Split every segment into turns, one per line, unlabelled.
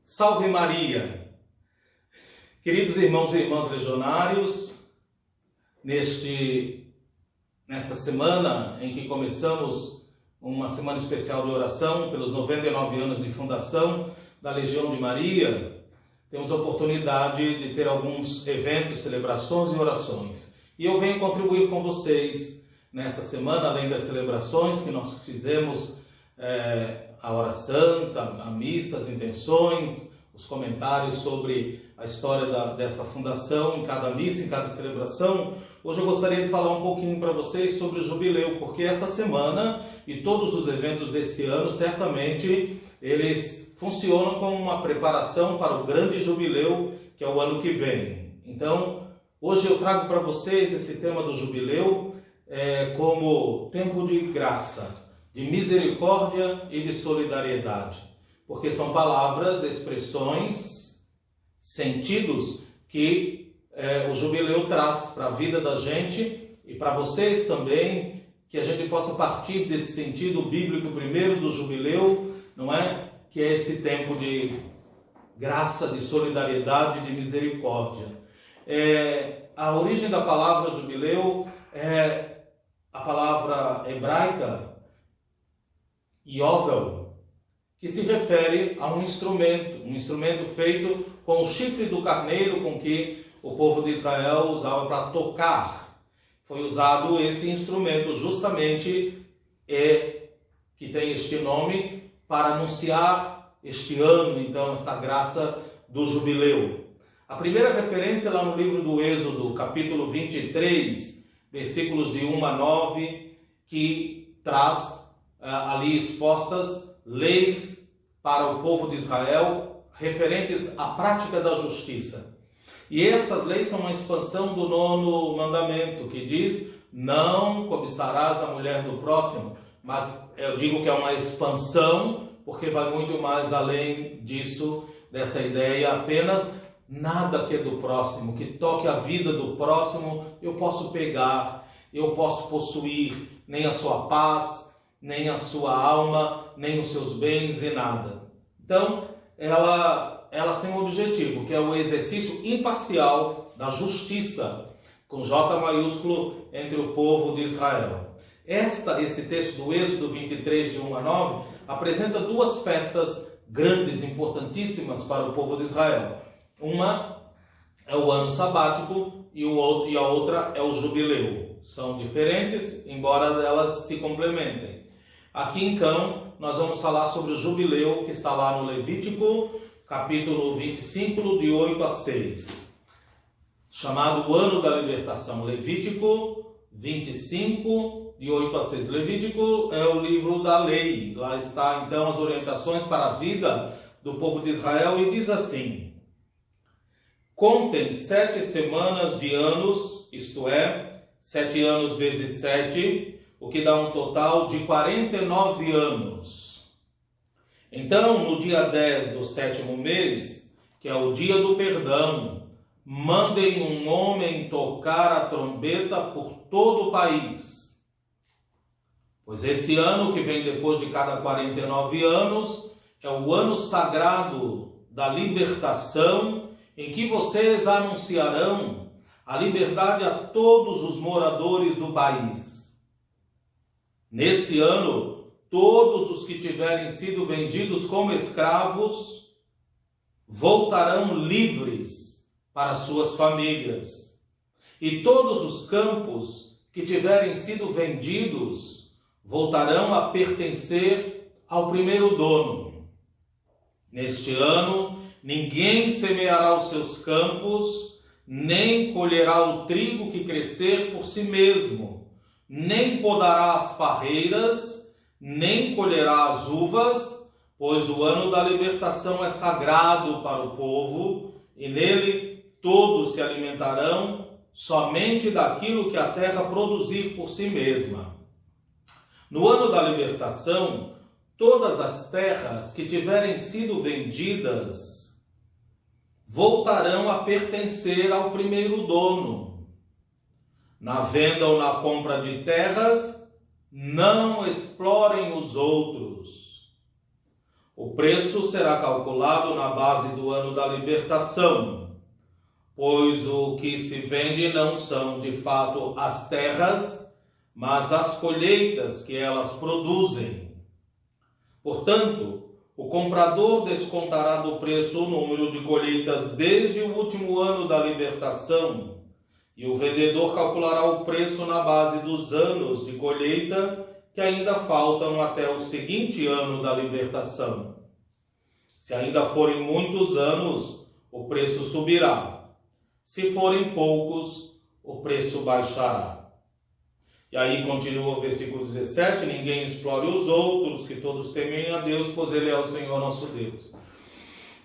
Salve Maria! Queridos irmãos e irmãs legionários, nesta semana em que começamos uma semana especial de oração pelos 99 anos de fundação da Legião de Maria, temos a oportunidade de ter alguns eventos, celebrações e orações. E eu venho contribuir com vocês nesta semana, além das celebrações que nós fizemos, a hora santa, a missa, as intenções, os comentários sobre a história desta fundação, em cada missa, em cada celebração. Hoje eu gostaria de falar um pouquinho para vocês sobre o jubileu, porque esta semana e todos os eventos desse ano, certamente, eles funcionam como uma preparação para o grande jubileu, que é o ano que vem. Então, hoje eu trago para vocês esse tema do jubileu como tempo de graça, de misericórdia e de solidariedade, porque são palavras, expressões, sentidos que o jubileu traz para a vida da gente e para vocês também, que a gente possa partir desse sentido bíblico primeiro do jubileu, não é? Que é esse tempo de graça, de solidariedade, de misericórdia. A origem da palavra jubileu é a palavra hebraica Yovel, que se refere a um instrumento feito com o chifre do carneiro com que o povo de Israel usava para tocar. Foi usado esse instrumento justamente que tem este nome para anunciar este ano, então, esta graça do jubileu. A primeira referência lá no livro do Êxodo, capítulo 23, versículos de 1 a 9, que traz ali expostas leis para o povo de Israel referentes à prática da justiça. E essas leis são uma expansão do 9º mandamento, que diz: não cobiçarás a mulher do próximo. Mas eu digo que é uma expansão, porque vai muito mais além disso, dessa ideia apenas nada que é do próximo, que toque a vida do próximo, eu posso pegar, eu posso possuir, nem a sua paz, nem a sua alma, nem os seus bens e nada. Então, elas têm um objetivo, que é o exercício imparcial da justiça, com J maiúsculo, entre o povo de Israel. Esse texto do Êxodo 23, de 1 a 9, apresenta duas festas grandes, importantíssimas para o povo de Israel. Uma é o ano sabático e a outra é o jubileu. São diferentes, embora elas se complementem. Aqui, então, nós vamos falar sobre o jubileu que está lá no Levítico, capítulo 25, de 8 a 6, chamado o Ano da Libertação. Levítico 25, de 8 a 6. Levítico é o livro da lei. Lá está, então, as orientações para a vida do povo de Israel e diz assim: contem 7 semanas de anos, isto é, 7 anos vezes 7, o que dá um total de 49 anos. Então, no dia 10 do 7º mês, que é o dia do perdão, mandem um homem tocar a trombeta por todo o país. Pois esse ano que vem depois de cada 49 anos é o ano sagrado da libertação, em que vocês anunciarão a liberdade a todos os moradores do país. Nesse ano, todos os que tiverem sido vendidos como escravos voltarão livres para suas famílias. E todos os campos que tiverem sido vendidos voltarão a pertencer ao primeiro dono. Neste ano, ninguém semeará os seus campos, nem colherá o trigo que crescer por si mesmo, nem podará as parreiras, nem colherá as uvas, pois o ano da libertação é sagrado para o povo, e nele todos se alimentarão somente daquilo que a terra produzir por si mesma. No ano da libertação, todas as terras que tiverem sido vendidas voltarão a pertencer ao primeiro dono. Na venda ou na compra de terras, não explorem os outros. O preço será calculado na base do ano da libertação, pois o que se vende não são de fato as terras, mas as colheitas que elas produzem. Portanto, o comprador descontará do preço o número de colheitas desde o último ano da libertação, e o vendedor calculará o preço na base dos anos de colheita que ainda faltam até o seguinte ano da libertação. Se ainda forem muitos anos, o preço subirá. Se forem poucos, o preço baixará. E aí continua o versículo 17, ninguém explore os outros, que todos temem a Deus, pois Ele é o Senhor nosso Deus.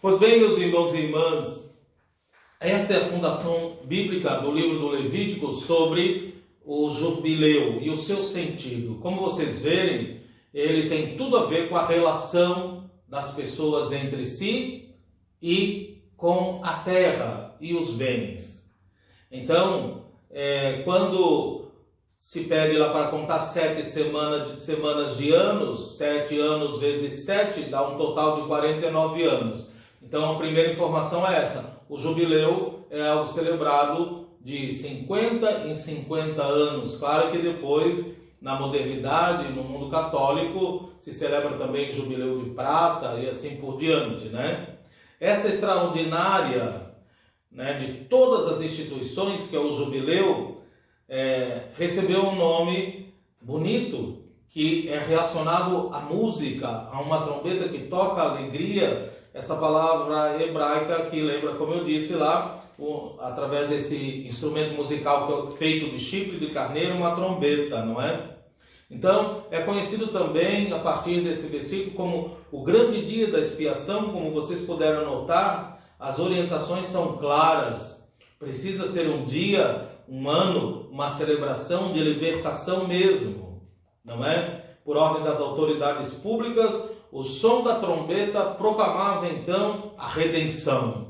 Pois bem, meus irmãos e irmãs, esta é a fundação bíblica do livro do Levítico sobre o jubileu e o seu sentido. Como vocês verem, ele tem tudo a ver com a relação das pessoas entre si e com a terra e os bens. Então, quando se pede lá para contar 7 semanas de anos, 7 anos vezes 7 dá um total de 49 anos. Então, a primeira informação é essa. O jubileu é algo celebrado de 50 em 50 anos. Claro que depois, na modernidade, no mundo católico, se celebra também jubileu de prata e assim por diante, né? Essa extraordinária, né, de todas as instituições, que é o jubileu, recebeu um nome bonito, que é relacionado à música, a uma trombeta que toca a alegria. Essa palavra hebraica que lembra, como eu disse lá, através desse instrumento musical que é feito de chifre de carneiro, uma trombeta, não é? Então, é conhecido também, a partir desse versículo, como o grande dia da expiação. Como vocês puderam notar, as orientações são claras. Precisa ser um dia, um ano, uma celebração de libertação mesmo, não é? Por ordem das autoridades públicas, o som da trombeta proclamava então a redenção.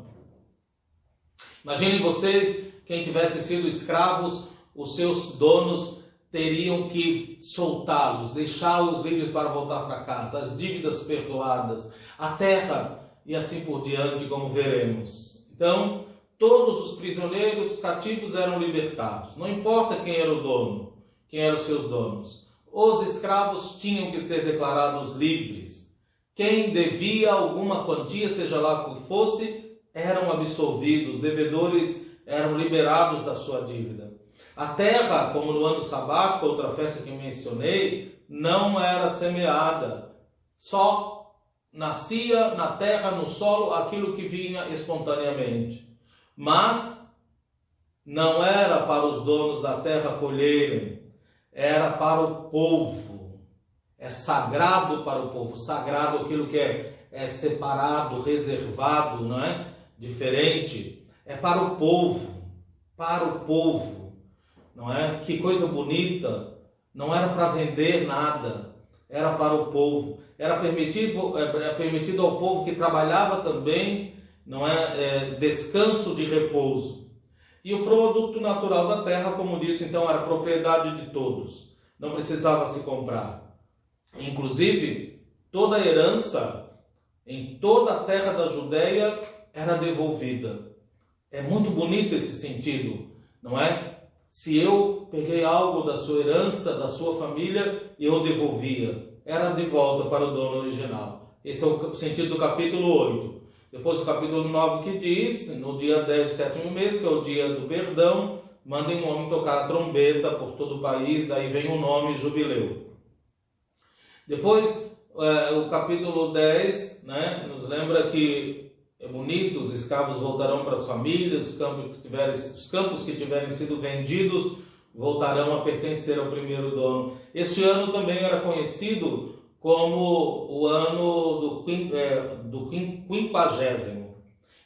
Imaginem vocês, quem tivesse sido escravos, os seus donos teriam que soltá-los, deixá-los livres para voltar para casa, as dívidas perdoadas, a terra e assim por diante, como veremos. Então, todos os prisioneiros cativos eram libertados. Não importa quem era o dono, quem eram os seus donos. Os escravos tinham que ser declarados livres. Quem devia alguma quantia, seja lá qual fosse, eram absolvidos, devedores eram liberados da sua dívida. A terra, como no ano sabático, outra festa que mencionei, não era semeada. Só nascia na terra, no solo, aquilo que vinha espontaneamente. Mas não era para os donos da terra colherem, era para o povo. É sagrado para o povo. Sagrado, aquilo que é separado, reservado, não é? Diferente. É para o povo. Para o povo. Não é? Que coisa bonita. Não era para vender nada. Era para o povo. Era permitido ao povo que trabalhava também, não é? Descanso de repouso. E o produto natural da terra, como disse, então era propriedade de todos. Não precisava se comprar. Inclusive, toda a herança em toda a terra da Judéia era devolvida. É muito bonito esse sentido, não é? Se eu peguei algo da sua herança, da sua família, eu devolvia. Era de volta para o dono original. Esse é o sentido do capítulo 8. Depois o capítulo 9 que diz, no dia 10 do sétimo mês, que é o dia do perdão, mandem um homem tocar a trombeta por todo o país, daí vem o nome jubileu. Depois, o capítulo 10, né, nos lembra que é bonito, os escravos voltarão para as famílias, os campos que tiverem sido vendidos voltarão a pertencer ao primeiro dono. Este ano também era conhecido como o ano do 50º.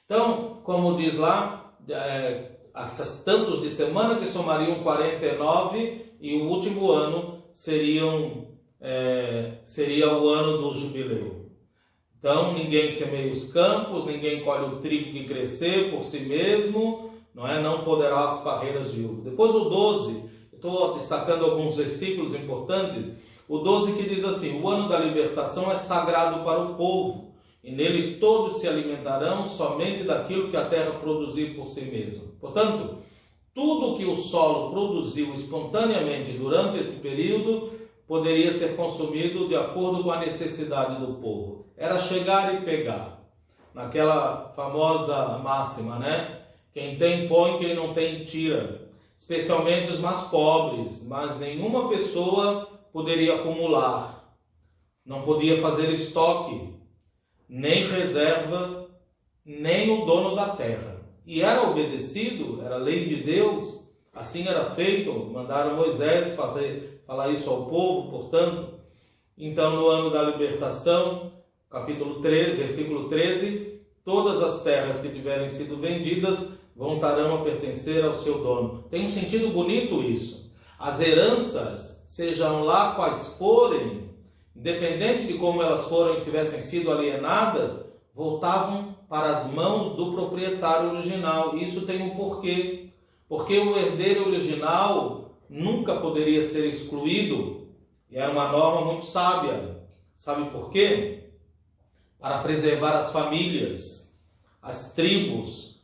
Então, como diz lá, essas tantos de semana que somariam 49, e o último ano seria o ano do jubileu. Então, ninguém semeia os campos, ninguém colhe o trigo que crescer por si mesmo, não poderá as parreiras de uva. Depois o 12, estou destacando alguns versículos importantes. O 12 que diz assim: o ano da libertação é sagrado para o povo, e nele todos se alimentarão somente daquilo que a terra produzir por si mesma. Portanto, tudo que o solo produziu espontaneamente durante esse período poderia ser consumido de acordo com a necessidade do povo. Era chegar e pegar. Naquela famosa máxima, né? Quem tem põe, quem não tem tira. Especialmente os mais pobres, mas nenhuma pessoa poderia acumular. Não podia fazer estoque, nem reserva, nem o dono da terra. E era obedecido, era lei de Deus, assim era feito. Mandaram Moisés falar isso ao povo, portanto. Então, no ano da libertação, capítulo 3, versículo 13, todas as terras que tiverem sido vendidas voltarão a pertencer ao seu dono. Tem um sentido bonito isso. As heranças, sejam lá quais forem, independente de como elas foram e tivessem sido alienadas, voltavam para as mãos do proprietário original. Isso tem um porquê. Porque o herdeiro original nunca poderia ser excluído. E era uma norma muito sábia. Sabe por quê? Para preservar as famílias, as tribos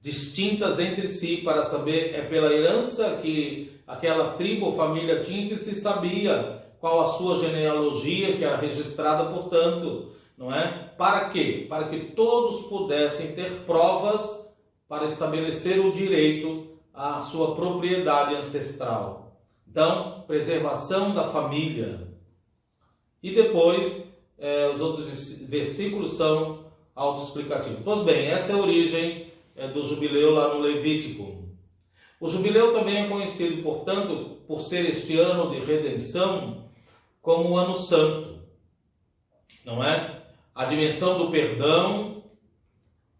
distintas entre si, para saber, é pela herança que aquela tribo ou família tinha que se sabia qual a sua genealogia, que era registrada, portanto, não é? Para quê? Para que todos pudessem ter provas para estabelecer o direito à sua propriedade ancestral. Então, preservação da família. E depois, os outros versículos são autoexplicativos. Pois bem, essa é a origem do jubileu lá no Levítico. O jubileu também é conhecido, portanto, por ser este ano de redenção, como o ano santo, não é? A dimensão do perdão,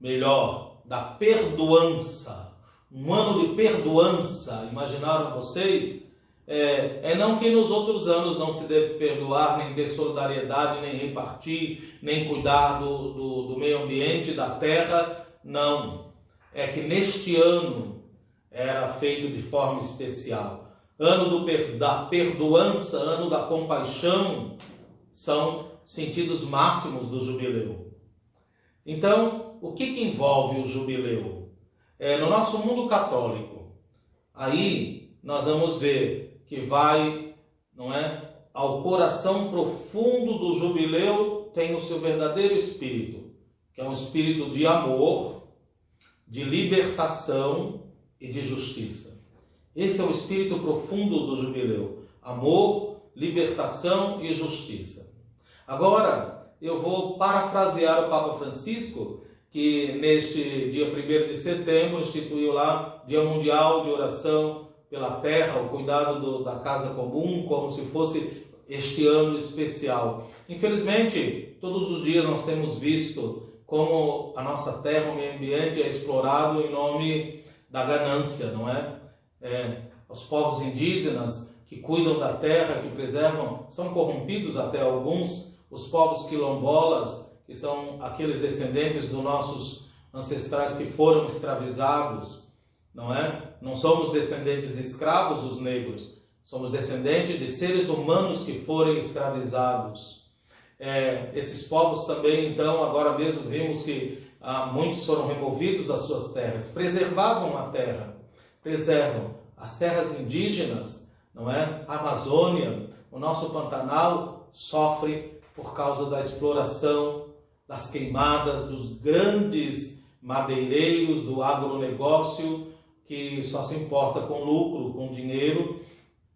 melhor, da perdoança. Um ano de perdoança, imaginaram vocês? É não que nos outros anos não se deve perdoar, nem ter solidariedade, nem repartir, nem cuidar do meio ambiente, da terra, não. É que neste ano era feito de forma especial. Ano da perdoança, ano da compaixão, são sentidos máximos do jubileu. Então, o que envolve o jubileu? No nosso mundo católico, aí nós vamos ver que vai, não é, ao coração profundo do jubileu tem o seu verdadeiro espírito, que é um espírito de amor, de libertação e de justiça. Esse é o espírito profundo do jubileu: amor, libertação e justiça. Agora, eu vou parafrasear o Papa Francisco, que neste dia 1º de setembro instituiu lá Dia Mundial de Oração pela Terra, o cuidado da casa comum, como se fosse este ano especial. Infelizmente, todos os dias nós temos visto como a nossa terra, o meio ambiente é explorado em nome da ganância, não é? Os povos indígenas que cuidam da terra, que preservam, são corrompidos até alguns. Os povos quilombolas, que são aqueles descendentes dos nossos ancestrais que foram escravizados, não é? Não somos descendentes de escravos, os negros, somos descendentes de seres humanos que foram escravizados. Esses povos também, então, agora mesmo vimos que muitos foram removidos das suas terras, preservavam a terra, preservam as terras indígenas, não é? A Amazônia, o nosso Pantanal sofre por causa da exploração, das queimadas, dos grandes madeireiros, do agronegócio, que só se importa com lucro, com dinheiro,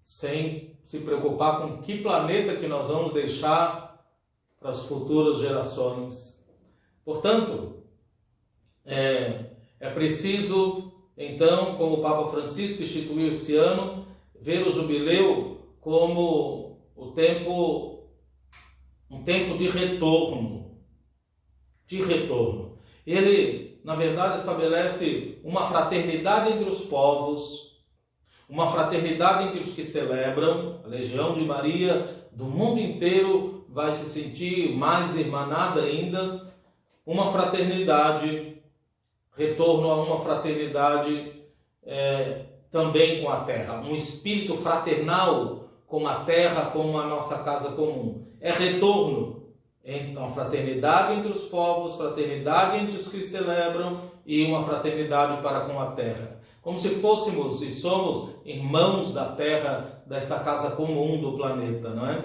sem se preocupar com que planeta que nós vamos deixar para as futuras gerações. Portanto, é preciso, então, como o Papa Francisco instituiu esse ano, ver o jubileu como um tempo de retorno. Ele, na verdade, estabelece uma fraternidade entre os povos, uma fraternidade entre os que celebram. A Legião de Maria do mundo inteiro vai se sentir mais irmanada ainda, uma fraternidade, retorno a uma fraternidade também com a terra, um espírito fraternal com a terra como a nossa casa comum. É retorno. Então, fraternidade entre os povos, fraternidade entre os que celebram e uma fraternidade para com a terra. Como se fôssemos e somos irmãos da terra, desta casa comum do planeta, não é?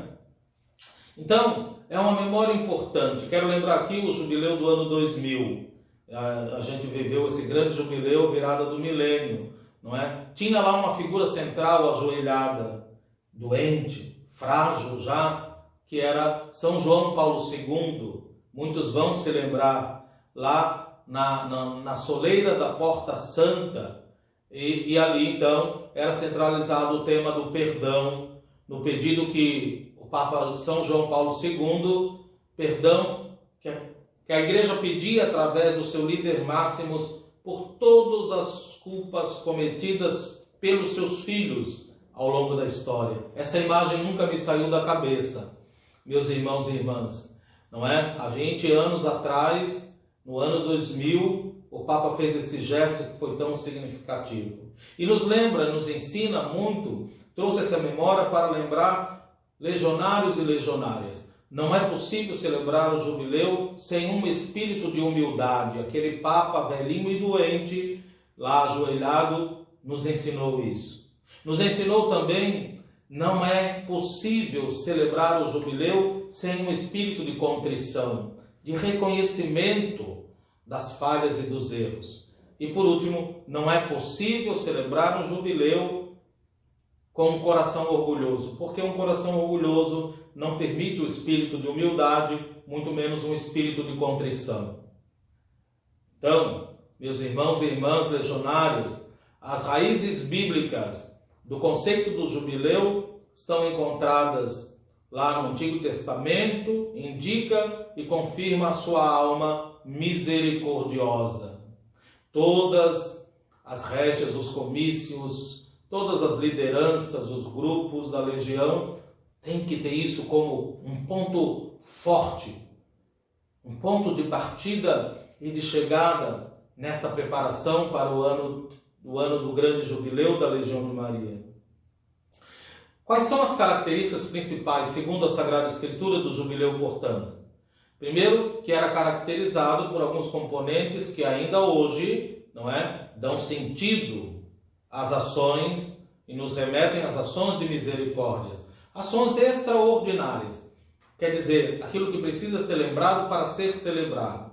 Então, é uma memória importante. Quero lembrar aqui o jubileu do ano 2000. A gente viveu esse grande jubileu, virada do milênio, não é? Tinha lá uma figura central ajoelhada, doente, frágil já, que era São João Paulo II. Muitos vão se lembrar, lá na soleira da Porta Santa, e ali então era centralizado o tema do perdão, no pedido que o Papa São João Paulo II, perdão que a Igreja pedia através do seu líder Máximos por todas as culpas cometidas pelos seus filhos ao longo da história. Essa imagem nunca me saiu da cabeça, meus irmãos e irmãs, não é? Há 20 anos atrás, no ano 2000, o Papa fez esse gesto que foi tão significativo. E nos lembra, nos ensina muito, trouxe essa memória para lembrar legionários e legionárias. Não é possível celebrar o jubileu sem um espírito de humildade. Aquele Papa velhinho e doente, lá ajoelhado, nos ensinou isso. Nos ensinou também, não é possível celebrar o jubileu sem um espírito de contrição, de reconhecimento das falhas e dos erros. E por último, não é possível celebrar um jubileu com um coração orgulhoso, porque um coração orgulhoso não permite o espírito de humildade, muito menos um espírito de contrição. Então, meus irmãos e irmãs legionários, as raízes bíblicas do conceito do jubileu estão encontradas lá no Antigo Testamento, indica e confirma a sua alma misericordiosa. Todas as régias, os comícios, todas as lideranças, os grupos da legião têm que ter isso como um ponto forte, um ponto de partida e de chegada nesta preparação para o ano do grande jubileu da Legião de Maria. Quais são as características principais, segundo a Sagrada Escritura, do jubileu, portanto? Primeiro, que era caracterizado por alguns componentes que ainda hoje, não é, dão sentido às ações e nos remetem às ações de misericórdias. Ações extraordinárias, quer dizer, aquilo que precisa ser lembrado para ser celebrado.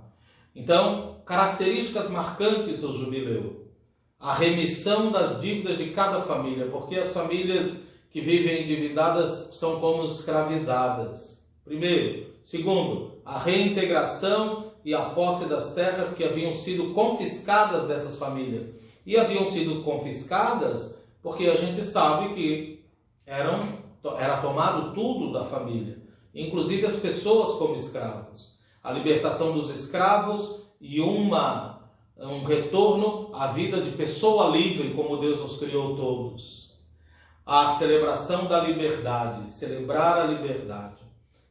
Então, características marcantes do jubileu. A remissão das dívidas de cada família, porque as famílias que vivem endividadas são como escravizadas. Primeiro. Segundo, a reintegração e a posse das terras que haviam sido confiscadas dessas famílias. E haviam sido confiscadas porque a gente sabe que era tomado tudo da família, inclusive as pessoas como escravos. A libertação dos escravos e um retorno à vida de pessoa livre, como Deus nos criou todos. A celebração da liberdade, celebrar a liberdade.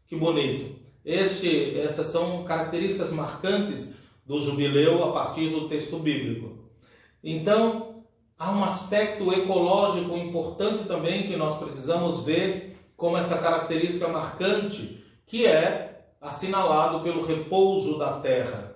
Que bonito! Essas são características marcantes do jubileu a partir do texto bíblico. Então, há um aspecto ecológico importante também que nós precisamos ver como essa característica marcante, que é assinalado pelo repouso da terra.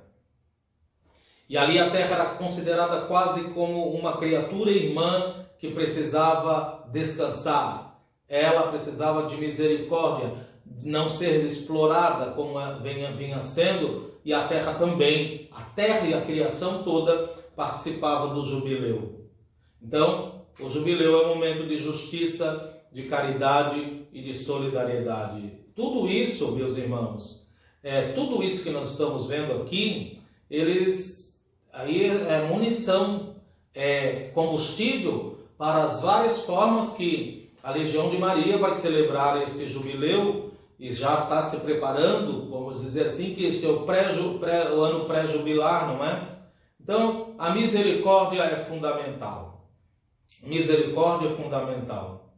E ali a terra era considerada quase como uma criatura irmã que precisava descansar. Ela precisava de misericórdia, de não ser explorada como vinha sendo, e a terra também. A terra e a criação toda participavam do jubileu. Então, o jubileu é um momento de justiça, de caridade e de solidariedade. Tudo isso, meus irmãos, tudo isso que nós estamos vendo aqui, aí é munição, é combustível para as várias formas que a Legião de Maria vai celebrar este jubileu e já está se preparando, vamos dizer assim, que este é o ano pré-jubilar, não é? Então, a misericórdia é fundamental. Misericórdia é fundamental.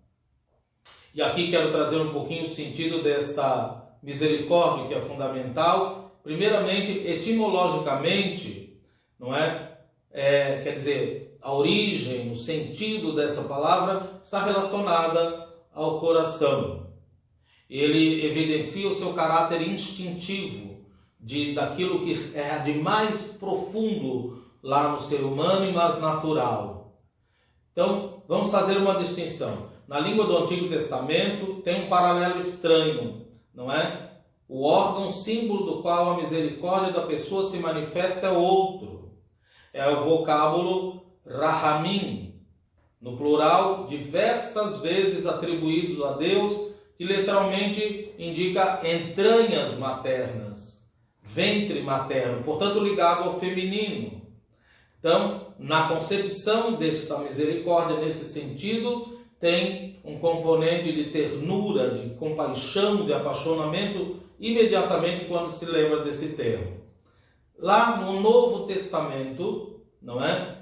E aqui quero trazer um pouquinho o sentido desta misericórdia que é fundamental. Primeiramente, etimologicamente, não é? Quer dizer, a origem, o sentido dessa palavra está relacionada ao coração. Ele evidencia o seu caráter instintivo, daquilo que é de mais profundo lá no ser humano e mais natural. Então, vamos fazer uma distinção. Na língua do Antigo Testamento tem um paralelo estranho, não é? O órgão, símbolo do qual a misericórdia da pessoa se manifesta é outro. É o vocábulo rahamim, no plural, diversas vezes atribuído a Deus, que literalmente indica entranhas maternas, ventre materno, portanto ligado ao feminino. Então, na concepção desta misericórdia, nesse sentido, tem um componente de ternura, de compaixão, de apaixonamento, imediatamente quando se lembra desse termo. Lá no Novo Testamento, não é?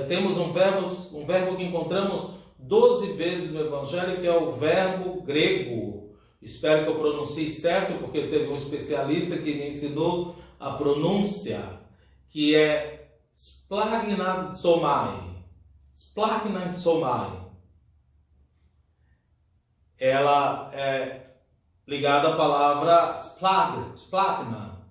Temos um verbo que encontramos 12 vezes no Evangelho, que é o verbo grego. Espero que eu pronuncie certo, porque teve um especialista que me ensinou a pronúncia, que é splagnatsomai. Splagnatsomai. Ela é ligada à palavra splagna,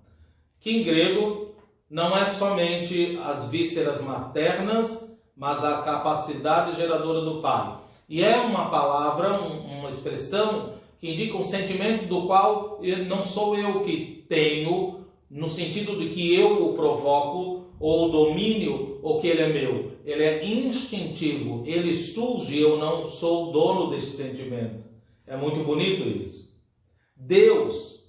que em grego não é somente as vísceras maternas, mas a capacidade geradora do pai. E é uma palavra, uma expressão que indica um sentimento do qual não sou eu que tenho, no sentido de que eu o provoco, ou domínio, ou que ele é meu. Ele é instintivo, ele surge, eu não sou o dono deste sentimento. É muito bonito isso. Deus,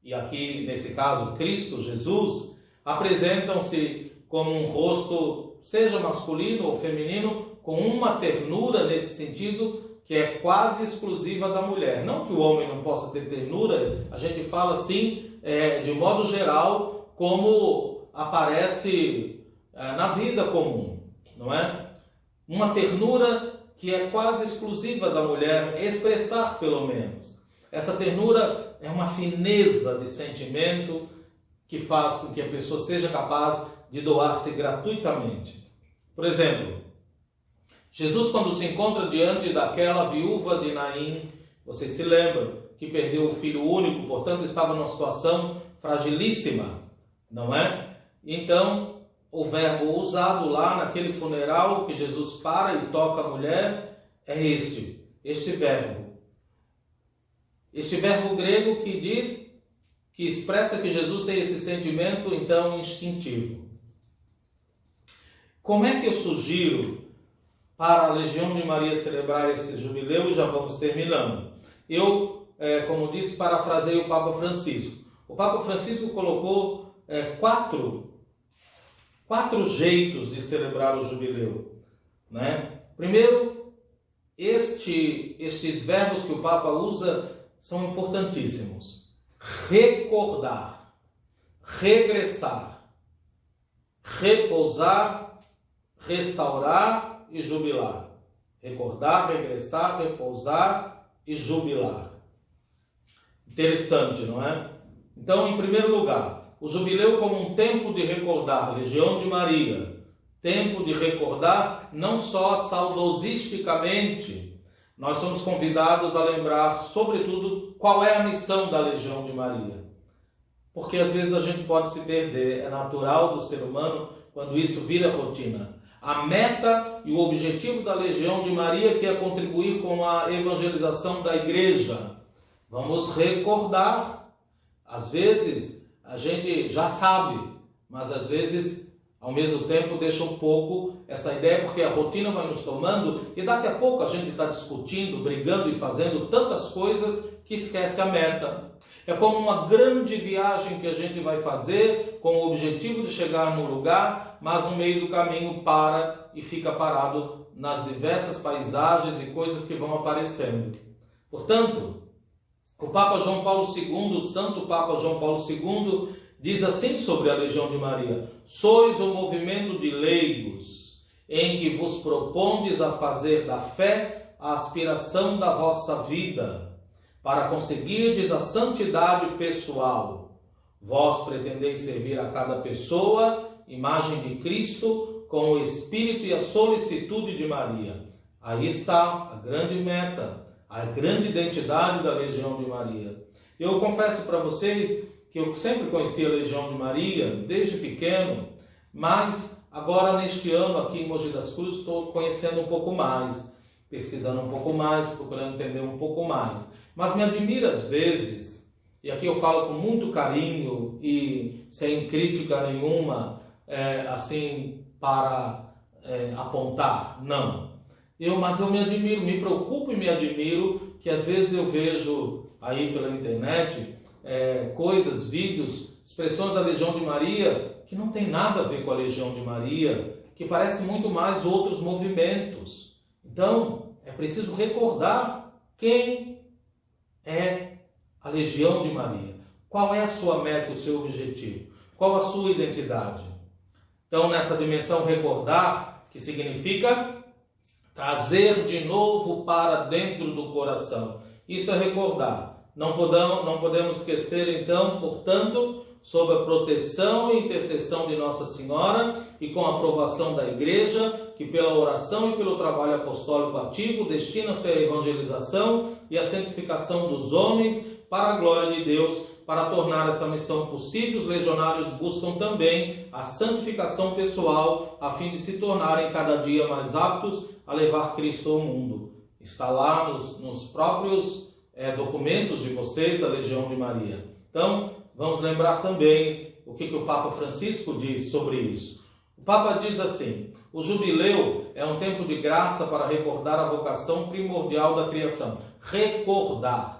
e aqui nesse caso Cristo, Jesus, apresentam-se como um rosto, seja masculino ou feminino, com uma ternura nesse sentido que é quase exclusiva da mulher. Não que o homem não possa ter ternura, a gente fala assim, de modo geral, como aparece na vida comum, não é? Uma ternura que é quase exclusiva da mulher, expressar pelo menos. Essa ternura é uma fineza de sentimento que faz com que a pessoa seja capaz de doar-se gratuitamente. Por exemplo, Jesus, quando se encontra diante daquela viúva de Naim, vocês se lembram, que perdeu o filho único, portanto estava numa situação fragilíssima, não é? Então, o verbo usado lá naquele funeral que Jesus para e toca a mulher é este verbo. Este verbo grego que expressa que Jesus tem esse sentimento, então, instintivo. Como é que eu sugiro para a Legião de Maria celebrar esse jubileu? E já vamos terminando. Eu, como disse, parafraseio o Papa Francisco. O Papa Francisco colocou quatro jeitos de celebrar o jubileu, né? Primeiro, estes verbos que o Papa usa são importantíssimos. Recordar, regressar, repousar, restaurar e jubilar. Recordar, regressar, repousar e jubilar. Interessante, não é? Então, em primeiro lugar, o jubileu como um tempo de recordar, Legião de Maria, tempo de recordar não só saudosisticamente, nós somos convidados a lembrar, sobretudo, qual é a missão da Legião de Maria. Porque às vezes a gente pode se perder, é natural do ser humano quando isso vira rotina. A meta e o objetivo da Legião de Maria que é contribuir com a evangelização da igreja. Vamos recordar. Às vezes a gente já sabe, mas às vezes ao mesmo tempo deixa um pouco essa ideia, porque a rotina vai nos tomando e daqui a pouco a gente está discutindo, brigando e fazendo tantas coisas que esquece a meta. É como uma grande viagem que a gente vai fazer com o objetivo de chegar no lugar, mas no meio do caminho para e fica parado nas diversas paisagens e coisas que vão aparecendo. Portanto, o Papa João Paulo II, o Santo Papa João Paulo II, diz assim sobre a Legião de Maria: sois o movimento de leigos, em que vos propondes a fazer da fé a aspiração da vossa vida, para conseguirdes a santidade pessoal. Vós pretendeis servir a cada pessoa, imagem de Cristo, com o espírito e a solicitude de Maria. Aí está a grande meta, a grande identidade da Legião de Maria. Eu confesso para vocês que eu sempre conheci a Legião de Maria, desde pequeno, mas agora neste ano aqui em Mogi das Cruzes estou conhecendo um pouco mais, pesquisando um pouco mais, procurando entender um pouco mais. Mas me admira às vezes, e aqui eu falo com muito carinho e sem crítica nenhuma, assim, para apontar, não. Mas eu me admiro, me preocupo e me admiro que às vezes eu vejo aí pela internet coisas, vídeos, expressões da Legião de Maria que não tem nada a ver com a Legião de Maria, que parece muito mais outros movimentos. Então, é preciso recordar quem é a Legião de Maria. Qual é a sua meta, o seu objetivo? Qual a sua identidade? Então, nessa dimensão recordar, que significa trazer de novo para dentro do coração. Isso é recordar. Não podemos esquecer, então, portanto, sob a proteção e intercessão de Nossa Senhora e com a aprovação da Igreja, que pela oração e pelo trabalho apostólico ativo destina-se à evangelização e à santificação dos homens para a glória de Deus. Para tornar essa missão possível, os legionários buscam também a santificação pessoal, a fim de se tornarem cada dia mais aptos a levar Cristo ao mundo. Está lá nos próprios documentos de vocês, da Legião de Maria. Então, vamos lembrar também o que o Papa Francisco diz sobre isso. O Papa diz assim: o jubileu é um tempo de graça para recordar a vocação primordial da criação. Recordar.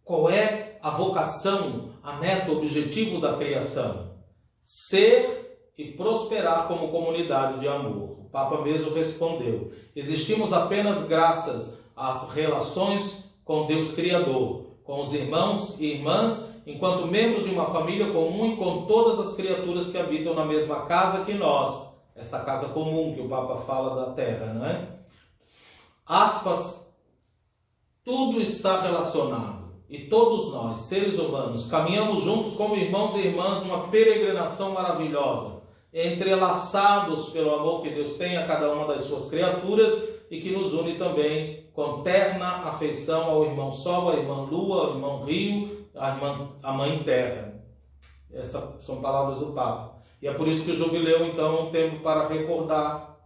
Qual é a vocação, a meta, o objetivo da criação? Ser e prosperar como comunidade de amor. O Papa mesmo respondeu: existimos apenas graças às relações com Deus Criador, com os irmãos e irmãs, enquanto membros de uma família comum e com todas as criaturas que habitam na mesma casa que nós. Esta casa comum que o Papa fala da terra, não é? Aspas, tudo está relacionado. E todos nós, seres humanos, caminhamos juntos como irmãos e irmãs numa peregrinação maravilhosa, entrelaçados pelo amor que Deus tem a cada uma das suas criaturas e que nos une também com terna afeição ao irmão Sol, à irmã Lua, ao irmão Rio, à Mãe Terra. Essas são palavras do Papa. E é por isso que o jubileu, então, é um tempo para recordar.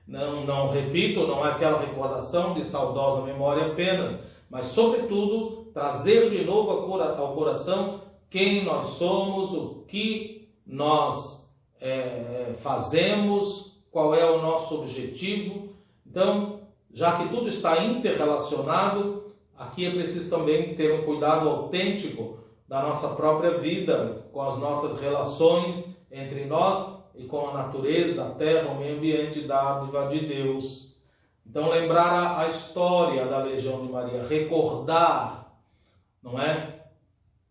Não repito, não é aquela recordação de saudosa memória apenas, mas, sobretudo, trazer de novo ao coração quem nós somos, o que nós fazemos, qual é o nosso objetivo. Então, já que tudo está interrelacionado, aqui é preciso também ter um cuidado autêntico da nossa própria vida, com as nossas relações entre nós e com a natureza, a terra, o meio ambiente, dádiva de Deus. Então, lembrar a história da Legião de Maria, recordar, não é?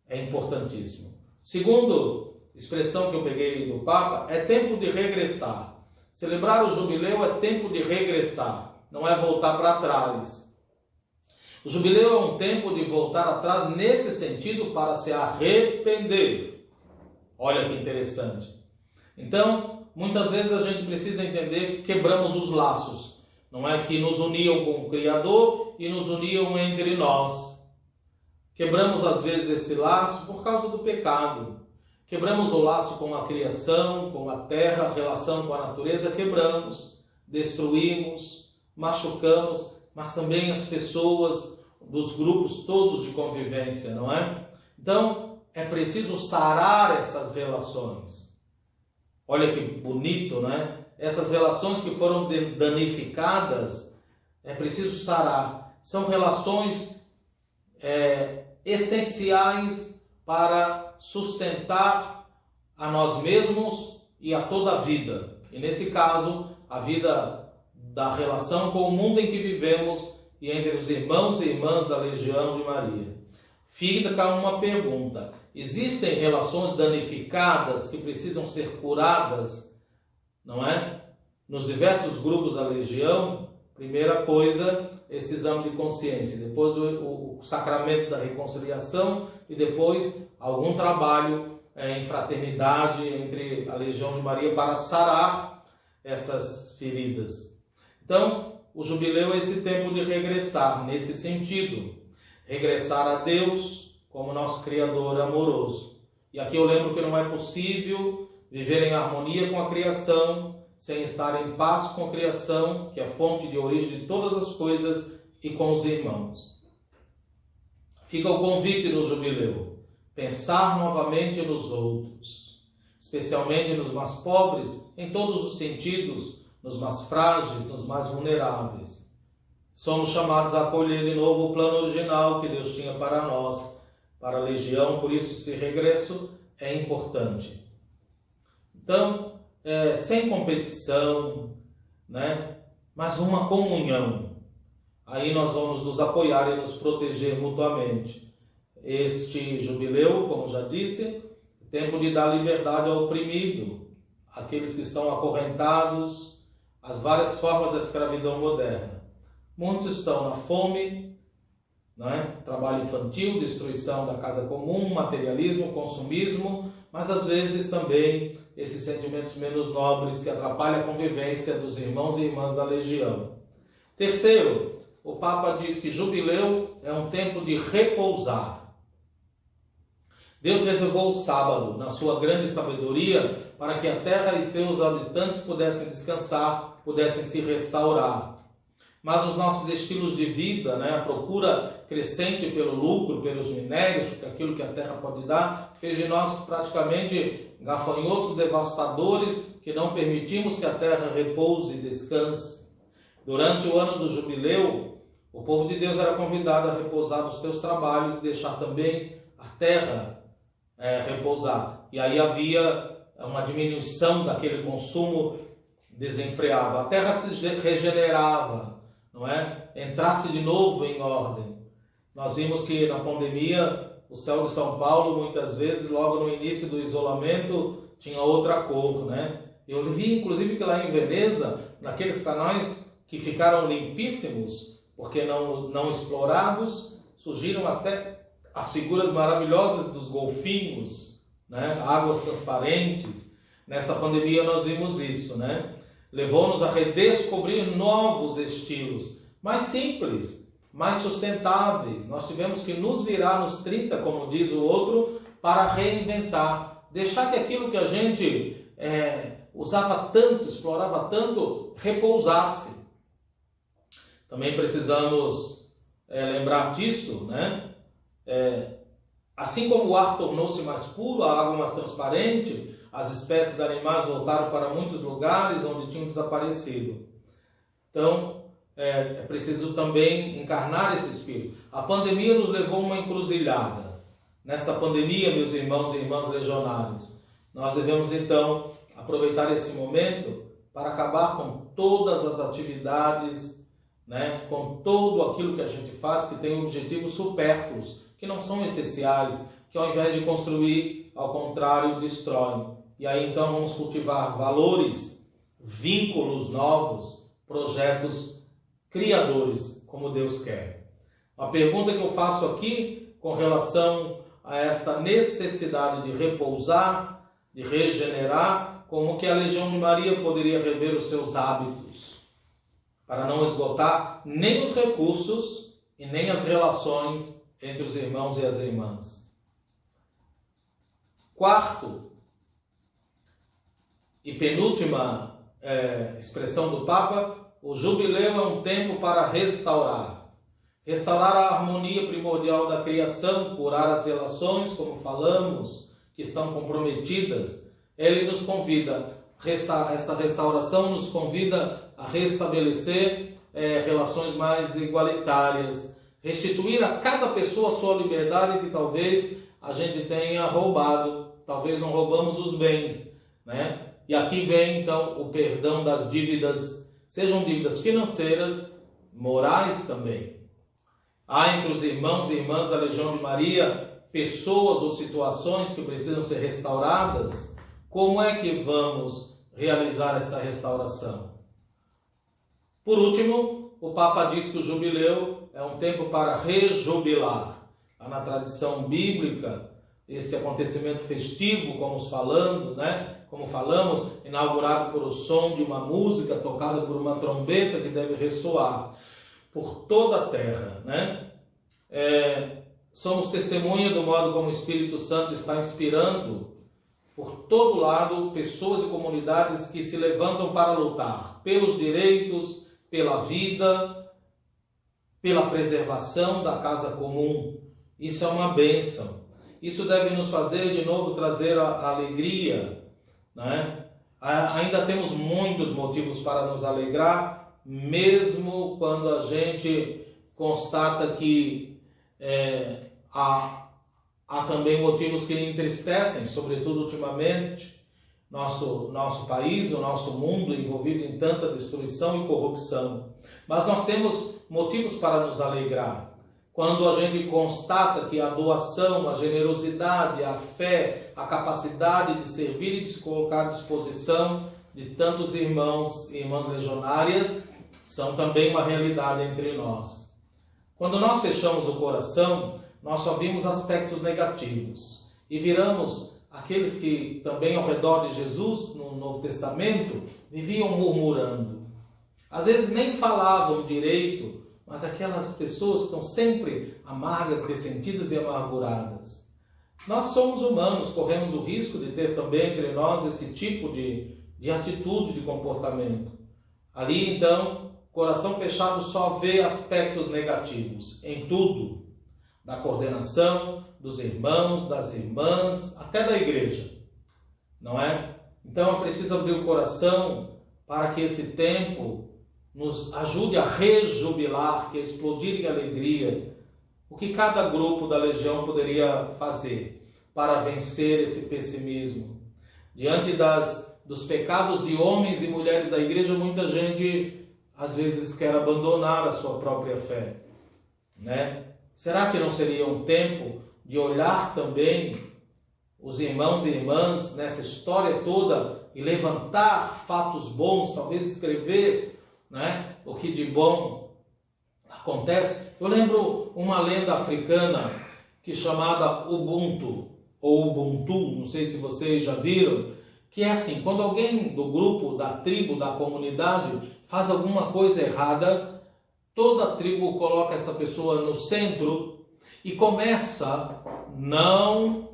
É importantíssimo. Segundo expressão que eu peguei do Papa, é tempo de regressar. Celebrar o jubileu é tempo de regressar, não é voltar para trás. O jubileu é um tempo de voltar atrás nesse sentido para se arrepender. Olha que interessante. Então, muitas vezes a gente precisa entender que quebramos os laços, não é? Que nos uniam com o Criador e nos uniam entre nós. Quebramos às vezes esse laço por causa do pecado. Quebramos o laço com a criação, com a terra, a relação com a natureza, quebramos, destruímos, machucamos, mas também as pessoas dos grupos todos de convivência, não é? Então, é preciso sarar essas relações. Olha que bonito, né? Essas relações que foram danificadas, é preciso sarar. São relações essenciais para sustentar a nós mesmos e a toda a vida. E nesse caso, a vida da relação com o mundo em que vivemos e entre os irmãos e irmãs da Legião de Maria. Fica uma pergunta: existem relações danificadas que precisam ser curadas, não é? Nos diversos grupos da Legião, primeira coisa, esse exame de consciência, depois o sacramento da reconciliação e depois algum trabalho em fraternidade entre a Legião de Maria para sarar essas feridas. Então, o jubileu é esse tempo de regressar, nesse sentido. Regressar a Deus como nosso Criador amoroso. E aqui eu lembro que não é possível viver em harmonia com a criação, sem estar em paz com a criação, que é a fonte de origem de todas as coisas, e com os irmãos. Fica o convite no jubileu, pensar novamente nos outros, especialmente nos mais pobres, em todos os sentidos, nos mais frágeis, nos mais vulneráveis. Somos chamados a acolher de novo o plano original que Deus tinha para nós, para a Legião, por isso esse regresso é importante. Então, sem competição, né? Mas uma comunhão. Aí nós vamos nos apoiar e nos proteger mutuamente. Este jubileu, como já disse, é tempo de dar liberdade ao oprimido, aqueles que estão acorrentados, às várias formas da escravidão moderna. Muitos estão na fome, né? Trabalho infantil, destruição da casa comum, materialismo, consumismo, mas às vezes também esses sentimentos menos nobres que atrapalham a convivência dos irmãos e irmãs da Legião. Terceiro, o Papa diz que jubileu é um tempo de repousar. Deus reservou o sábado, na sua grande sabedoria, para que a terra e seus habitantes pudessem descansar, pudessem se restaurar. Mas os nossos estilos de vida, né, a procura crescente pelo lucro, pelos minérios, porque aquilo que a terra pode dar, fez de nós praticamente gafanhotos devastadores que não permitimos que a terra repouse e descanse. Durante o ano do jubileu, o povo de Deus era convidado a repousar dos seus trabalhos e deixar também a terra repousar. E aí havia uma diminuição daquele consumo desenfreado. A terra se regenerava, não é? Entrasse de novo em ordem. Nós vimos que na pandemia o céu de São Paulo, muitas vezes, logo no início do isolamento, tinha outra cor, né? Eu vi, inclusive, que lá em Veneza, naqueles canais que ficaram limpíssimos, porque não explorados, surgiram até as figuras maravilhosas dos golfinhos, né? Águas transparentes. Nesta pandemia nós vimos isso, né? Levou-nos a redescobrir novos estilos, mais simples, mais sustentáveis. Nós tivemos que nos virar nos 30, como diz o outro, para reinventar. Deixar que aquilo que a gente usava tanto, explorava tanto, repousasse. Também precisamos lembrar disso, né? Assim como o ar tornou-se mais puro, a água mais transparente, as espécies animais voltaram para muitos lugares onde tinham desaparecido. Então, é preciso também encarnar esse espírito. A pandemia nos levou a uma encruzilhada. Nesta pandemia, meus irmãos e irmãs legionários, nós devemos então aproveitar esse momento para acabar com todas as atividades, né, com tudo aquilo que a gente faz que tem objetivos supérfluos, que não são essenciais, que ao invés de construir, ao contrário, destroem. E aí então vamos cultivar valores, vínculos novos, projetos criadores, como Deus quer. A pergunta que eu faço aqui, com relação a esta necessidade de repousar, de regenerar, como que a Legião de Maria poderia rever os seus hábitos, para não esgotar nem os recursos e nem as relações entre os irmãos e as irmãs. Quarto e penúltima expressão do Papa, o jubileu é um tempo para restaurar. Restaurar a harmonia primordial da criação, curar as relações, como falamos, que estão comprometidas. Ele nos convida, esta restauração nos convida a restabelecer relações mais igualitárias, restituir a cada pessoa a sua liberdade que talvez a gente tenha roubado, talvez não roubamos os bens, né? E aqui vem então o perdão das dívidas, sejam dívidas financeiras, morais também. Há entre os irmãos e irmãs da Legião de Maria pessoas ou situações que precisam ser restauradas. Como é que vamos realizar esta restauração? Por último, o Papa diz que o jubileu é um tempo para rejubilar. Na tradição bíblica, esse acontecimento festivo, como falando, né, Como falamos, inaugurado por o som de uma música tocada por uma trombeta que deve ressoar por toda a terra, né? Somos testemunha do modo como o Espírito Santo está inspirando por todo lado pessoas e comunidades que se levantam para lutar pelos direitos, pela vida, pela preservação da casa comum. Isso é uma bênção. Isso deve nos fazer de novo trazer a alegria, né? Ainda temos muitos motivos para nos alegrar, mesmo quando a gente constata que há também motivos que entristecem, sobretudo ultimamente, nosso país, o nosso mundo envolvido em tanta destruição e corrupção. Mas nós temos motivos para nos alegrar. Quando a gente constata que a doação, a generosidade, a fé, a capacidade de servir e de se colocar à disposição de tantos irmãos e irmãs legionárias são também uma realidade entre nós. Quando nós fechamos o coração, nós só vimos aspectos negativos e viramos aqueles que também ao redor de Jesus, no Novo Testamento, viviam murmurando. Às vezes nem falavam direito, mas aquelas pessoas que estão sempre amargas, ressentidas e amarguradas. Nós somos humanos, corremos o risco de ter também entre nós esse tipo de atitude, de comportamento. Ali, então, coração fechado só vê aspectos negativos em tudo, da coordenação, dos irmãos, das irmãs, até da igreja, não é? Então é preciso abrir o coração para que esse tempo nos ajude a rejubilar, que é explodir em alegria, o que cada grupo da Legião poderia fazer para vencer esse pessimismo. Diante dos pecados de homens e mulheres da igreja, muita gente às vezes quer abandonar a sua própria fé, né? Será que não seria um tempo de olhar também os irmãos e irmãs nessa história toda e levantar fatos bons, talvez escrever, né, o que de bom acontece? Eu lembro uma lenda africana que chamada Ubuntu, ou Ubuntu, não sei se vocês já viram, que é assim, quando alguém do grupo, da tribo, da comunidade faz alguma coisa errada, toda a tribo coloca essa pessoa no centro e começa não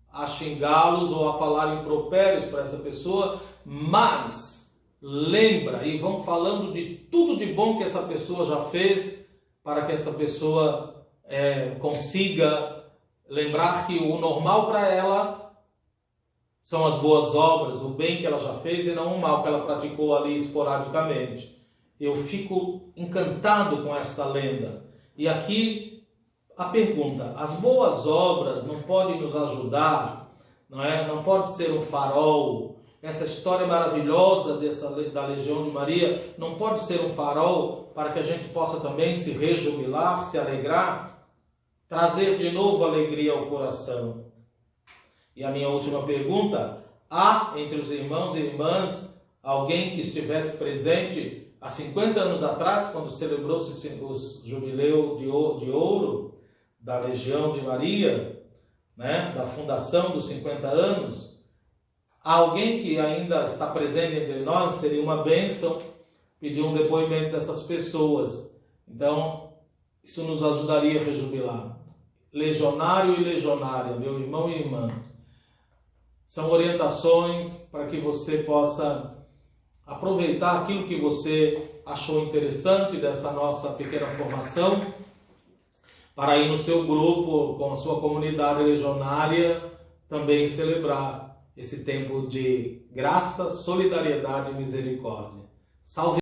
a xingá-los ou a falar impropérios para essa pessoa, mas lembra e vão falando de tudo de bom que essa pessoa já fez, para que essa pessoa consiga lembrar que o normal para ela são as boas obras, o bem que ela já fez e não o mal que ela praticou ali esporadicamente. Eu fico encantado com essa lenda. E aqui a pergunta: as boas obras não podem nos ajudar, não é? Não pode ser um farol. Essa história maravilhosa da Legião de Maria não pode ser um farol para que a gente possa também se rejubilar, se alegrar, trazer de novo alegria ao coração. E a minha última pergunta: há entre os irmãos e irmãs alguém que estivesse presente há 50 anos atrás, quando celebrou-se o jubileu de ouro da Legião de Maria, né, da fundação dos 50 anos? Alguém que ainda está presente entre nós? Seria uma bênção pedir um depoimento dessas pessoas. Então, isso nos ajudaria a rejubilar. Legionário e legionária, meu irmão e irmã, são orientações para que você possa aproveitar aquilo que você achou interessante dessa nossa pequena formação, para ir no seu grupo, com a sua comunidade legionária, também celebrar esse tempo de graça, solidariedade e misericórdia. Salve!